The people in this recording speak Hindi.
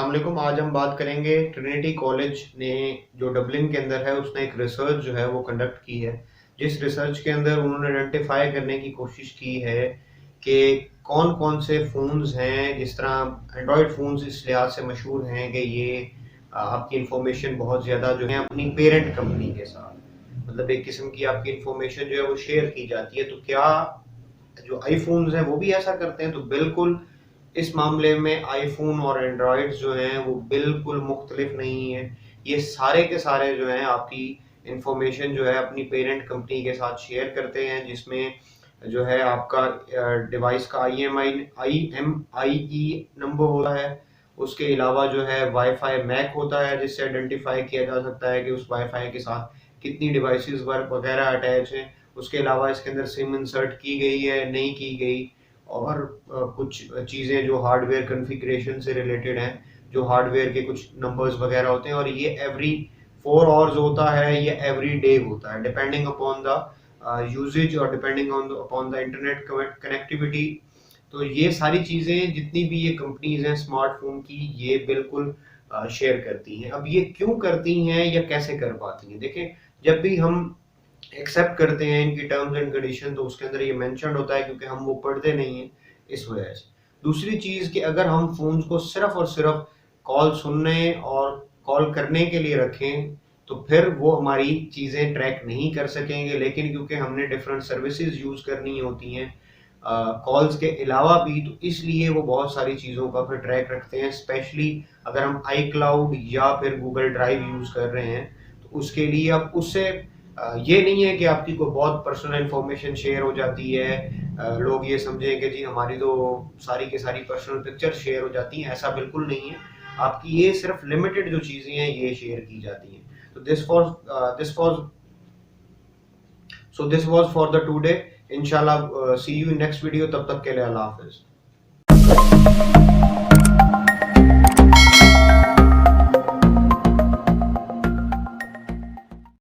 अस्सलाम वालेकुम। आज हम बात करेंगे ट्रिनिटी कॉलेज ने जो डबलिन के अंदर है उसने एक रिसर्च जो है वो कंडक्ट की है, जिस रिसर्च के अंदर उन्होंने आइडेंटिफाई करने की कोशिश की है कि कौन कौन से फ़ोन्स हैं। जिस तरह एंड्रॉयड फ़ोन्स इस लिहाज से मशहूर हैं कि ये आपकी इंफॉर्मेशन बहुत ज़्यादा जो है अपनी पेरेंट कंपनी के साथ, मतलब एक किस्म की आपकी इंफॉर्मेशन जो है वो शेयर की जाती है। तो क्या जो आईफोन्स हैं वो भी ऐसा करते हैं? तो बिल्कुल इस मामले में आईफोन और एंड्रॉयड जो हैं वो बिल्कुल मुख्तलिफ नहीं है। ये सारे के सारे जो हैं आपकी इंफॉर्मेशन जो है अपनी पेरेंट कंपनी के साथ शेयर करते हैं, जिसमें जो है आपका डिवाइस का IMEI नंबर होता है। उसके अलावा जो है वाईफाई मैक होता है, जिससे आइडेंटिफाई किया जा सकता है कि उस वाईफाई के साथ कितनी डिवाइसेस वगैरह अटैच हैं। उसके अलावा इसके अंदर सिम इंसर्ट की गई है, नहीं की गई, और कुछ चीज़ें जो हार्डवेयर कॉन्फ़िगरेशन से रिलेटेड हैं, जो हार्डवेयर के कुछ नंबर्स वगैरह होते हैं, और ये एवरी 4 आवर्स होता है या एवरी डे होता है, डिपेंडिंग अपॉन द यूसेज और depending on upon the internet connectivity. तो ये सारी चीज़ें जितनी भी ये कंपनीज हैं स्मार्टफोन की, ये बिल्कुल शेयर करती हैं। अब ये क्यों करती हैं या कैसे कर पाती हैं? देखें, जब भी हम एक्सेप्ट करते हैं इनकी टर्म्स एंड कंडीशन, तो उसके अंदर ये मेंशन्ड होता है, क्योंकि हम वो पढ़ते नहीं हैं इस वजह से। दूसरी चीज़ कि अगर हम फ़ोन्स को सिर्फ़ और सिर्फ़ कॉल सुनने और कॉल करने के लिए रखें, तो फिर वो हमारी चीज़ें ट्रैक नहीं कर सकेंगे। लेकिन क्योंकि हमने डिफरेंट सर्विसेज़ यूज़ करनी होती हैं कॉल्स के अलावा भी, तो इसलिए वो बहुत सारी चीज़ों का फिर ट्रैक रखते हैं। स्पेशली अगर हम iCloud या फिर गूगल ड्राइव यूज़ कर रहे हैं, तो उसके लिए अब उससे ये नहीं है कि आपकी कोई बहुत पर्सनल इन्फॉर्मेशन शेयर हो जाती है, लोग ये समझें कि जी हमारी तो सारी की सारी पर्सनल पिक्चर शेयर हो जाती हैं। ऐसा बिल्कुल नहीं है। आपकी ये सिर्फ लिमिटेड जो चीज़ें हैं ये शेयर की जाती हैं। तो this was for the today. इंशाल्लाह सी यू इन नेक्स्ट वीडियो। तब तक के लिए अल्लाह हाफिज़।